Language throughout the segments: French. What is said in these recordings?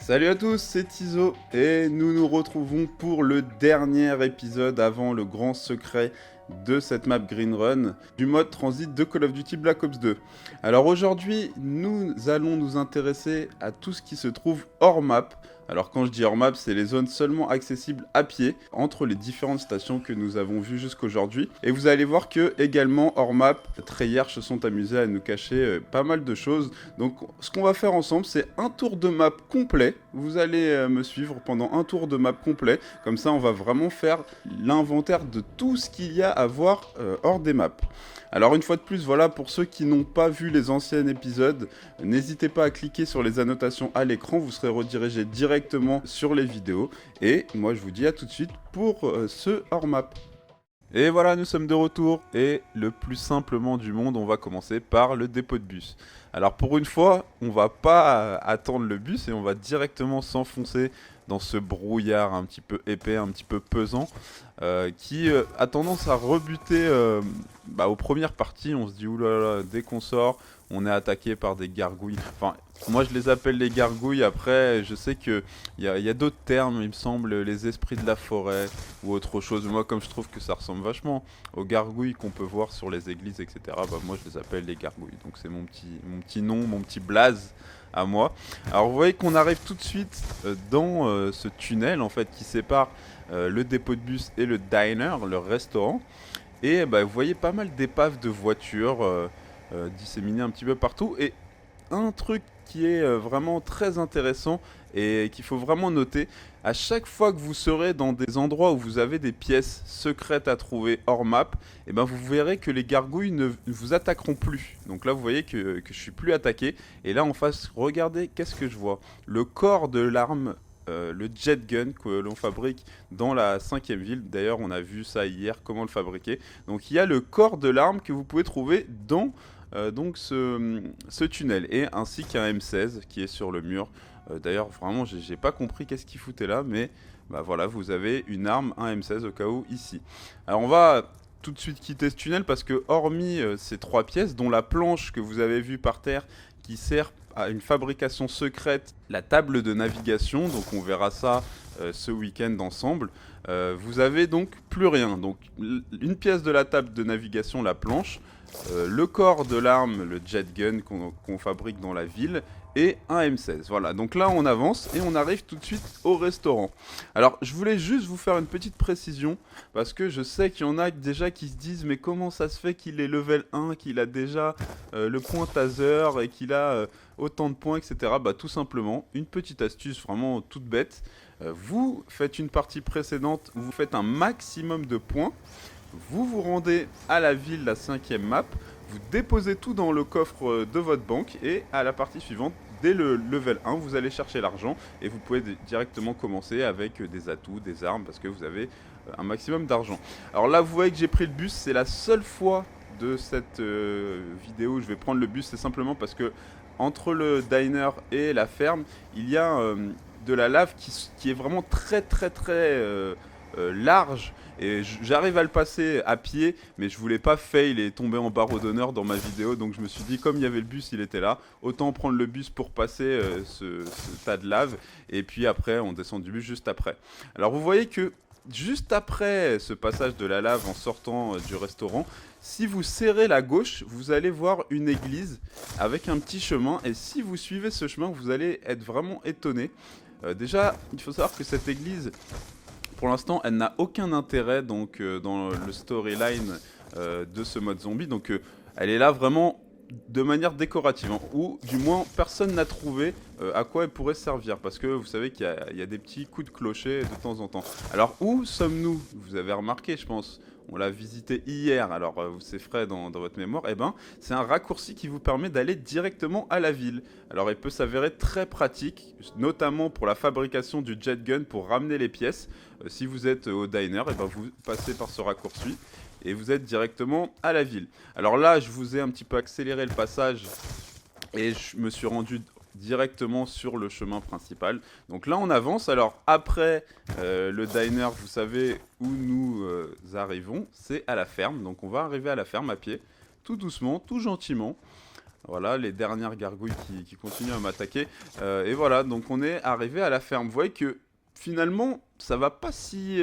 Salut à tous, c'est Tizo et nous nous retrouvons pour le dernier épisode avant le grand secret de cette map Green Run du mode transit de Call of Duty Black Ops 2. Alors aujourd'hui, nous allons nous intéresser à tout ce qui se trouve hors map. Alors quand je dis hors map, c'est les zones seulement accessibles à pied entre les différentes stations que nous avons vues jusqu'aujourd'hui. Et vous allez voir que également hors map, Treyarch se sont amusés à nous cacher pas mal de choses. Donc ce qu'on va faire ensemble, c'est un tour de map complet. Vous allez me suivre pendant un tour de map complet. Comme ça, on va vraiment faire l'inventaire de tout ce qu'il y a à voir hors des maps. Alors une fois de plus, voilà, pour ceux qui n'ont pas vu les anciens épisodes, n'hésitez pas à cliquer sur les annotations à l'écran, vous serez redirigé directement sur les vidéos. Et moi je vous dis à tout de suite pour ce hors-map. Et voilà, nous sommes de retour, et le plus simplement du monde, on va commencer par le dépôt de bus. Alors pour une fois, on va pas attendre le bus et on va directement s'enfoncer dans ce brouillard un petit peu épais, un petit peu pesant, qui a tendance à rebuter aux premières parties. On se dit oulala, dès qu'on sort, on est attaqué par des gargouilles. Enfin, moi je les appelle les gargouilles. Après, je sais qu'il y a d'autres termes, il me semble, les esprits de la forêt ou autre chose. Moi, comme je trouve que ça ressemble vachement aux gargouilles qu'on peut voir sur les églises, etc., bah, moi je les appelle les gargouilles. Donc c'est mon petit nom, mon petit blaze à moi. Alors vous voyez qu'on arrive tout de suite dans ce tunnel en fait qui sépare le dépôt de bus et le diner, le restaurant. Et bah, vous voyez pas mal d'épaves de voitures disséminées un petit peu partout. Et un truc qui est vraiment très intéressant et qu'il faut vraiment noter, à chaque fois que vous serez dans des endroits où vous avez des pièces secrètes à trouver hors map, et ben vous verrez que les gargouilles ne vous attaqueront plus. Donc là vous voyez que je suis plus attaqué, et là en face, regardez, qu'est-ce que je vois? Le corps de l'arme, le jet gun que l'on fabrique dans la 5ème ville. D'ailleurs on a vu ça hier, comment le fabriquer. Donc il y a le corps de l'arme que vous pouvez trouver dans donc ce tunnel, et ainsi qu'un M16 qui est sur le mur. D'ailleurs vraiment j'ai pas compris qu'est-ce qu'il foutait là, mais bah voilà, vous avez une arme, un M16 au cas où ici. Alors on va tout de suite quitter ce tunnel parce que hormis ces trois pièces, dont la planche que vous avez vue par terre qui sert à une fabrication secrète, la table de navigation, donc on verra ça ce week-end ensemble, vous avez donc plus rien. Donc une pièce de la table de navigation, la planche, le corps de l'arme, le jet gun qu'on fabrique dans la ville, et un M16. Voilà, donc là on avance et on arrive tout de suite au restaurant. Alors je voulais juste vous faire une petite précision, parce que je sais qu'il y en a déjà qui se disent mais comment ça se fait qu'il est level 1, qu'il a déjà le point taser et qu'il a autant de points, etc. Bah tout simplement, une petite astuce vraiment toute bête. Vous faites une partie précédente où vous faites un maximum de points, vous vous rendez à la ville, la 5ème map, vous déposez tout dans le coffre de votre banque, et à la partie suivante, dès le level 1, vous allez chercher l'argent et vous pouvez directement commencer avec des atouts, des armes, parce que vous avez un maximum d'argent. Alors là, vous voyez que j'ai pris le bus, c'est la seule fois de cette vidéo où je vais prendre le bus, c'est simplement parce que entre le diner et la ferme, il y a de la lave qui est vraiment très large, et j'arrive à le passer à pied, mais je voulais pas fail et tomber en barreau d'honneur dans ma vidéo, donc je me suis dit, comme il y avait le bus, il était là, autant prendre le bus pour passer ce tas de lave, et puis après on descend du bus juste après. Alors vous voyez que juste après ce passage de la lave en sortant du restaurant, si vous serrez la gauche, vous allez voir une église avec un petit chemin, et si vous suivez ce chemin, vous allez être vraiment étonné. Déjà, il faut savoir que cette église, pour l'instant, elle n'a aucun intérêt donc dans le storyline de ce mode zombie. Donc elle est là vraiment de manière décorative, hein, ou du moins personne n'a trouvé à quoi elle pourrait servir, parce que vous savez qu'il y a des petits coups de clocher de temps en temps. Alors où sommes-nous? Vous avez remarqué, je pense, on l'a visité hier, alors c'est frais dans votre mémoire. Eh ben, c'est un raccourci qui vous permet d'aller directement à la ville. Alors il peut s'avérer très pratique, notamment pour la fabrication du jet gun, pour ramener les pièces. Si vous êtes au diner, eh ben, vous passez par ce raccourci et vous êtes directement à la ville. Alors là, je vous ai un petit peu accéléré le passage et je me suis rendu directement sur le chemin principal. Donc là, on avance. Alors après le diner, vous savez où nous arrivons, c'est à la ferme. Donc on va arriver à la ferme à pied, tout doucement, tout gentiment. Voilà, les dernières gargouilles qui continuent à m'attaquer. Et voilà, donc on est arrivé à la ferme. Vous voyez que finalement, ça va pas si...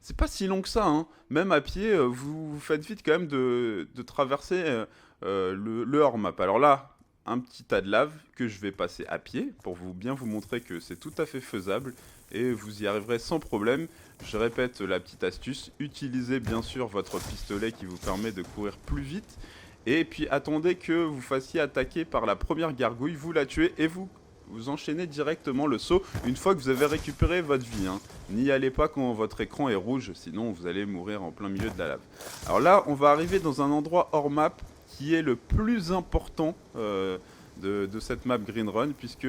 c'est pas si long que ça, hein. Même à pied, vous faites vite quand même de traverser le hors-map. Alors là, un petit tas de lave que je vais passer à pied pour bien vous montrer que c'est tout à fait faisable et vous y arriverez sans problème. Je répète la petite astuce, utilisez bien sûr votre pistolet qui vous permet de courir plus vite. Et puis attendez que vous fassiez attaquer par la première gargouille, vous la tuez et vous enchaînez directement le saut une fois que vous avez récupéré votre vie, hein. N'y allez pas quand votre écran est rouge, sinon vous allez mourir en plein milieu de la lave. Alors là, on va arriver dans un endroit hors map qui est le plus important de cette map Green Run, puisque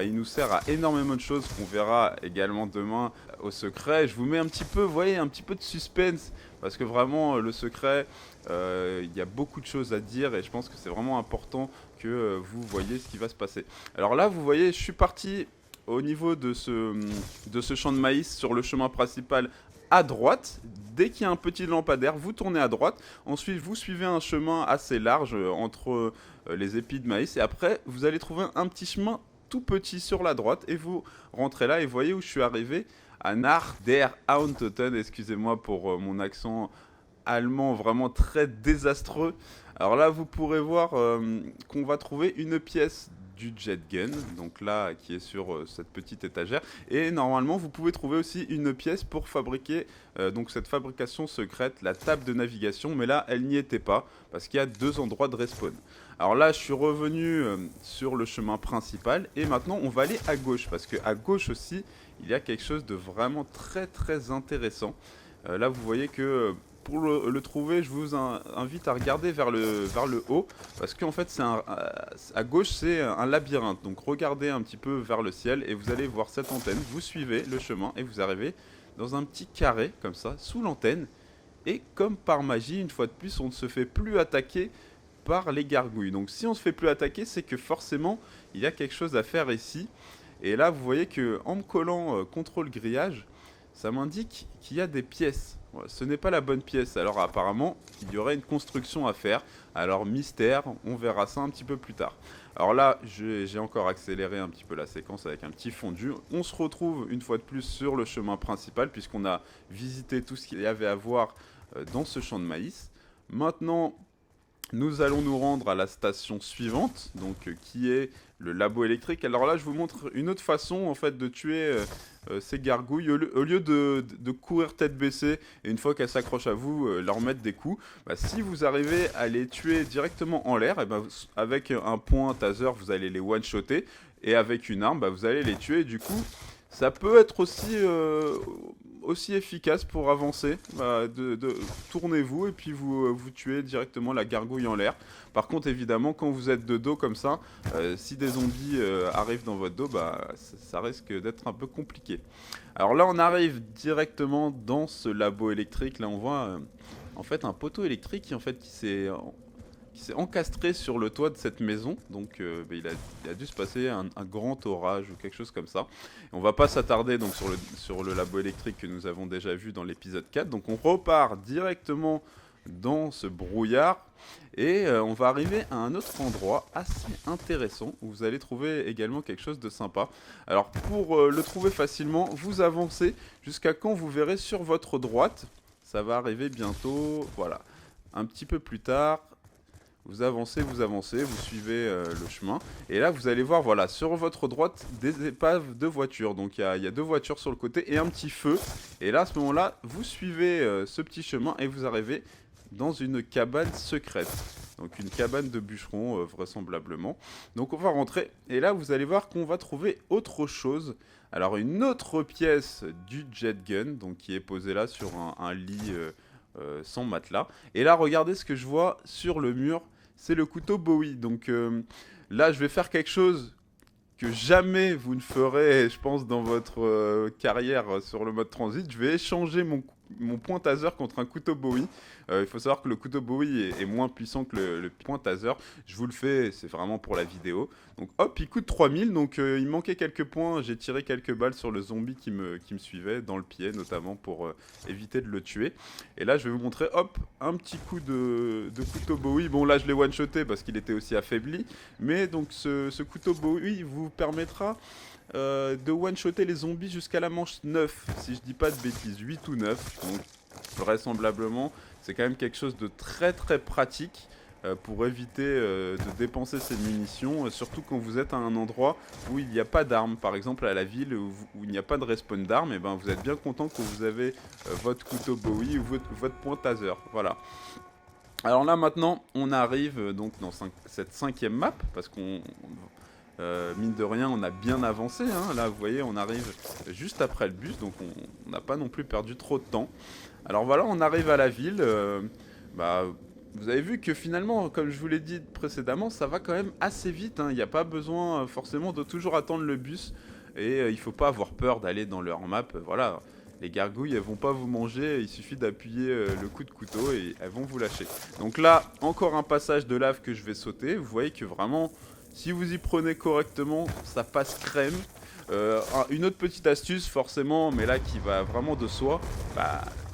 il nous sert à énormément de choses qu'on verra également demain au secret. Je vous mets un petit peu, vous voyez, un petit peu de suspense, parce que vraiment le secret, il y a beaucoup de choses à dire et je pense que c'est vraiment important que vous voyez ce qui va se passer. Alors là, vous voyez, je suis parti au niveau de ce champ de maïs sur le chemin principal à droite. Dès qu'il y a un petit lampadaire, vous tournez à droite. Ensuite, vous suivez un chemin assez large entre les épis de maïs. Et après, vous allez trouver un petit chemin tout petit sur la droite. Et vous rentrez là et vous voyez où je suis arrivé. À Nach der Hauntoten. Excusez-moi pour mon accent allemand vraiment très désastreux. Alors là, vous pourrez voir qu'on va trouver une pièce du jet gun, donc là qui est sur cette petite étagère, et normalement vous pouvez trouver aussi une pièce pour fabriquer donc cette fabrication secrète, la table de navigation, mais là elle n'y était pas parce qu'il y a 2 endroits de respawn. Alors là je suis revenu sur le chemin principal et maintenant on va aller à gauche parce que à gauche aussi il y a quelque chose de vraiment très très intéressant. Là vous voyez que pour le trouver, je vous invite à regarder vers le haut, parce qu'en fait, à gauche, c'est un labyrinthe. Donc regardez un petit peu vers le ciel et vous allez voir cette antenne. Vous suivez le chemin et vous arrivez dans un petit carré, comme ça, sous l'antenne. Et comme par magie, une fois de plus, on ne se fait plus attaquer par les gargouilles. Donc si on se fait plus attaquer, c'est que forcément, il y a quelque chose à faire ici. Et là, vous voyez que en me collant contre le grillage, ça m'indique qu'il y a des pièces. Ouais, ce n'est pas la bonne pièce, alors apparemment il y aurait une construction à faire. Alors mystère, on verra ça un petit peu plus tard. Alors là, j'ai encore accéléré un petit peu la séquence avec un petit fondu. On se retrouve une fois de plus sur le chemin principal puisqu'on a visité tout ce qu'il y avait à voir dans ce champ de maïs. Maintenant, nous allons nous rendre à la station suivante, donc qui est le labo électrique. Alors là, je vous montre une autre façon en fait de tuer ces gargouilles. Au lieu de courir tête baissée et une fois qu'elles s'accrochent à vous, leur mettre des coups. Si vous arrivez à les tuer directement en l'air, avec un point taser, vous allez les one-shotter et avec une arme, vous allez les tuer. Et du coup, ça peut être aussi efficace pour avancer. Tournez-vous et puis vous tuez directement la gargouille en l'air. Par contre, évidemment, quand vous êtes de dos comme ça, si des zombies arrivent dans votre dos, ça risque d'être un peu compliqué. Alors là, on arrive directement dans ce labo électrique. Là, on voit en fait un poteau électrique qui s'est encastré sur le toit de cette maison. Donc il a dû se passer un grand orage ou quelque chose comme ça. Et on va pas s'attarder donc sur le labo électrique que nous avons déjà vu dans l'épisode 4. Donc on repart directement dans ce brouillard et on va arriver à un autre endroit assez intéressant où vous allez trouver également quelque chose de sympa. Alors pour le trouver facilement, vous avancez jusqu'à quand vous verrez sur votre droite. Ça va arriver bientôt, voilà, un petit peu plus tard. Vous avancez, vous suivez le chemin. Et là, vous allez voir, voilà, sur votre droite, des épaves de voitures. Donc, il y a 2 voitures sur le côté et un petit feu. Et là, à ce moment-là, vous suivez ce petit chemin et vous arrivez dans une cabane secrète. Donc, une cabane de bûcheron, vraisemblablement. Donc, on va rentrer. Et là, vous allez voir qu'on va trouver autre chose. Alors, une autre pièce du jet gun, donc qui est posée là sur un lit... sans matelas. Et là, regardez ce que je vois sur le mur, c'est le couteau Bowie. Donc là, je vais faire quelque chose que jamais vous ne ferez, je pense, dans votre carrière sur le mode transit. Je vais échanger mon point taser contre un couteau Bowie. Il faut savoir que le couteau Bowie est moins puissant que le point taser. Je vous le fais, c'est vraiment pour la vidéo. Donc hop, il coûte 3000, donc il manquait quelques points. J'ai tiré quelques balles sur le zombie qui me suivait, dans le pied notamment, pour éviter de le tuer. Et là, je vais vous montrer, hop, un petit coup de couteau Bowie. Bon, là, je l'ai one-shoté parce qu'il était aussi affaibli. Mais donc, ce couteau Bowie vous permettra de one-shotter les zombies jusqu'à la manche 9, si je dis pas de bêtises, 8 ou 9. Donc, vraisemblablement, c'est quand même quelque chose de très très pratique pour éviter de dépenser ses munitions, surtout quand vous êtes à un endroit où il n'y a pas d'armes, par exemple à la ville où il n'y a pas de respawn d'armes, et ben vous êtes bien content que vous avez votre couteau Bowie ou votre point taser, voilà. Alors là maintenant on arrive donc dans cette 5e map, parce qu'on mine de rien on a bien avancé, hein. Là vous voyez on arrive juste après le bus, donc on n'a pas non plus perdu trop de temps. Alors voilà, on arrive à la ville, vous avez vu que finalement, comme je vous l'ai dit précédemment, ça va quand même assez vite, hein. Il n'y a pas besoin forcément de toujours attendre le bus, et il ne faut pas avoir peur d'aller dans leur map, voilà. Les gargouilles, elles vont pas vous manger, il suffit d'appuyer le coup de couteau et elles vont vous lâcher. Donc là, encore un passage de lave que je vais sauter, vous voyez que vraiment, si vous y prenez correctement, ça passe crème. Une autre petite astuce forcément, mais là qui va vraiment de soi,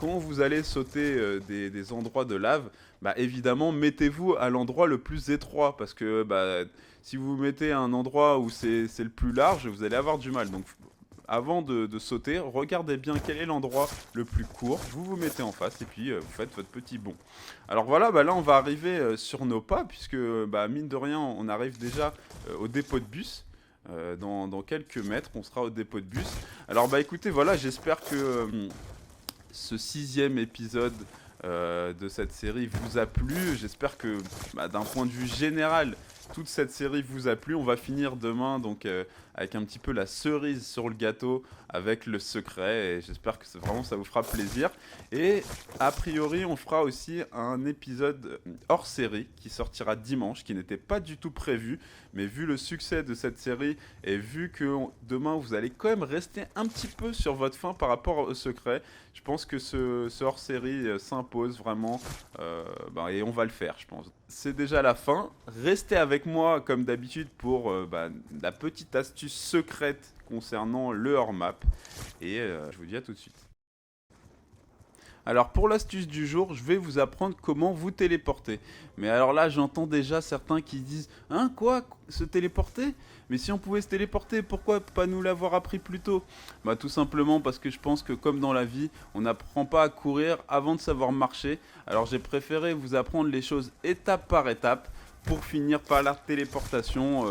quand vous allez sauter des endroits de lave, évidemment mettez-vous à l'endroit le plus étroit, parce que si vous vous mettez à un endroit où c'est le plus large, vous allez avoir du mal. Donc avant de sauter, regardez bien quel est l'endroit le plus court, vous vous mettez en face et puis vous faites votre petit bond. Alors voilà, là on va arriver sur nos pas, puisque mine de rien on arrive déjà au dépôt de bus. Dans quelques mètres, on sera au dépôt de bus. Alors écoutez, voilà, j'espère que ce 6e épisode de cette série vous a plu. J'espère que d'un point de vue général, toute cette série vous a plu. On va finir demain donc avec un petit peu la cerise sur le gâteau avec le secret, et j'espère que vraiment ça vous fera plaisir. Et a priori on fera aussi un épisode hors série qui sortira dimanche, qui n'était pas du tout prévu, mais vu le succès de cette série et vu que demain vous allez quand même rester un petit peu sur votre faim par rapport au secret, je pense que ce hors série s'impose vraiment, et on va le faire, je pense. C'est déjà la fin. Restez avec moi comme d'habitude pour la petite astuce secrète concernant le hors map, et je vous dis à tout de suite. Alors pour l'astuce du jour, je vais vous apprendre comment vous téléporter. Mais alors là, j'entends déjà certains qui disent « Hein, quoi? Se téléporter? Mais si on pouvait se téléporter, pourquoi pas nous l'avoir appris plus tôt ?» Tout simplement parce que je pense que comme dans la vie, on n'apprend pas à courir avant de savoir marcher. Alors j'ai préféré vous apprendre les choses étape par étape, pour finir par la téléportation,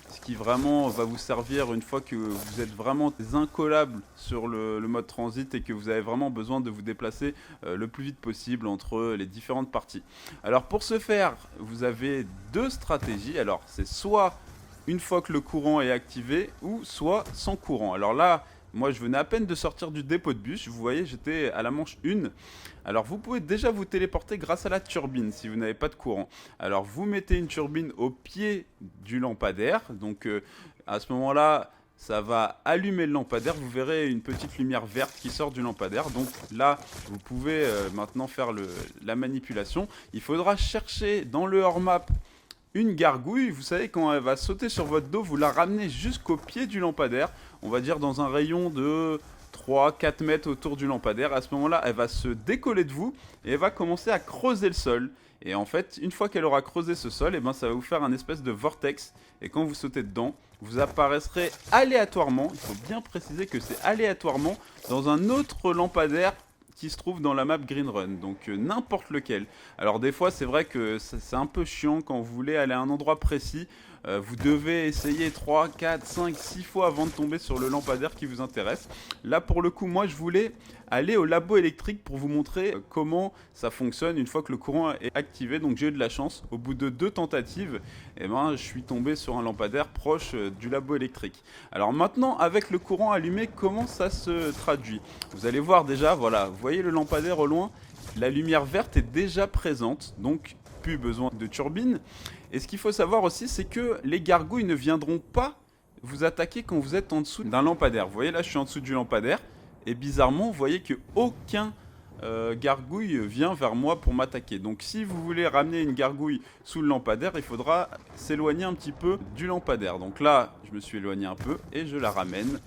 ce qui vraiment va vous servir une fois que vous êtes vraiment incollable sur le mode transit et que vous avez vraiment besoin de vous déplacer le plus vite possible entre les différentes parties. Alors pour ce faire, vous avez deux stratégies. Alors c'est soit une fois que le courant est activé, ou soit sans courant. Alors là, moi je venais à peine de sortir du dépôt de bus, vous voyez j'étais à la manche 1. Alors vous pouvez déjà vous téléporter grâce à la turbine si vous n'avez pas de courant. Alors vous mettez une turbine au pied du lampadaire, donc à ce moment là ça va allumer le lampadaire, vous verrez une petite lumière verte qui sort du lampadaire. Donc là vous pouvez maintenant faire la manipulation. Il faudra chercher dans le hors map une gargouille, vous savez, quand elle va sauter sur votre dos, vous la ramenez jusqu'au pied du lampadaire, on va dire dans un rayon de 3-4 mètres autour du lampadaire. À ce moment-là, elle va se décoller de vous et elle va commencer à creuser le sol. Et en fait, une fois qu'elle aura creusé ce sol, ça va vous faire un espèce de vortex. Et quand vous sautez dedans, vous apparaîtrez aléatoirement, il faut bien préciser que c'est aléatoirement, dans un autre lampadaire qui se trouve dans la map Green Run, donc n'importe lequel. Alors des fois c'est vrai que c'est un peu chiant quand vous voulez aller à un endroit précis, vous devez essayer 3, 4, 5, 6 fois avant de tomber sur le lampadaire qui vous intéresse. Là pour le coup moi je voulais aller au labo électrique pour vous montrer comment ça fonctionne une fois que le courant est activé. Donc j'ai eu de la chance, au bout de 2 tentatives, je suis tombé sur un lampadaire proche du labo électrique. Alors maintenant avec le courant allumé, comment ça se traduit? Vous allez voir déjà, voilà, vous voyez le lampadaire au loin, la lumière verte est déjà présente, donc plus besoin de turbine. Et ce qu'il faut savoir aussi, c'est que les gargouilles ne viendront pas vous attaquer quand vous êtes en dessous d'un lampadaire. Vous voyez là, je suis en dessous du lampadaire. Et bizarrement, vous voyez qu'aucun gargouille vient vers moi pour m'attaquer. Donc si vous voulez ramener une gargouille sous le lampadaire, il faudra s'éloigner un petit peu du lampadaire. Donc là, je me suis éloigné un peu et je la ramène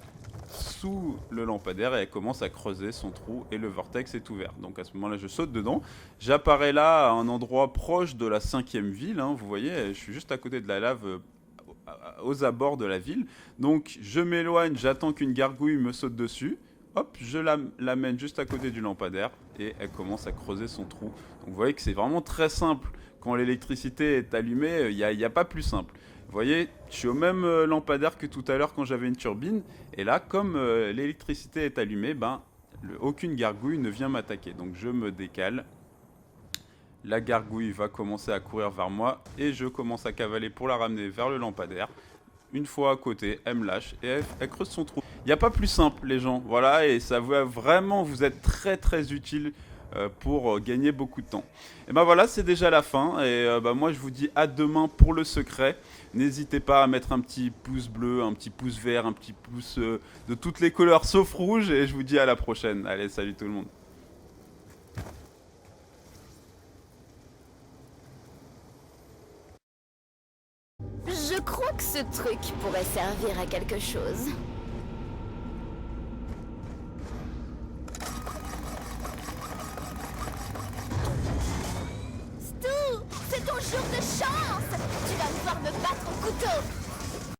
sous le lampadaire et elle commence à creuser son trou et le vortex est ouvert. Donc à ce moment-là, je saute dedans. J'apparais là à un endroit proche de la 5e ville. Hein, vous voyez, je suis juste à côté de la lave aux abords de la ville. Donc je m'éloigne, j'attends qu'une gargouille me saute dessus. Hop, je l'amène juste à côté du lampadaire et elle commence à creuser son trou. Donc vous voyez que c'est vraiment très simple. Quand l'électricité est allumée, il n'y a pas plus simple. Vous voyez, je suis au même lampadaire que tout à l'heure quand j'avais une turbine. Et là, comme l'électricité est allumée, aucune gargouille ne vient m'attaquer. Donc je me décale. La gargouille va commencer à courir vers moi et je commence à cavaler pour la ramener vers le lampadaire. Une fois à côté, elle me lâche et elle creuse son trou. Il n'y a pas plus simple, les gens. Voilà, et ça va vraiment vous être très très utile pour gagner beaucoup de temps. Et ben voilà, c'est déjà la fin. Et moi, je vous dis à demain pour le secret. N'hésitez pas à mettre un petit pouce bleu, un petit pouce vert, un petit pouce de toutes les couleurs sauf rouge. Et je vous dis à la prochaine. Allez, salut tout le monde. Je crois que ce truc pourrait servir à quelque chose. Stu, c'est ton jour de chance! Tu vas pouvoir me battre au couteau!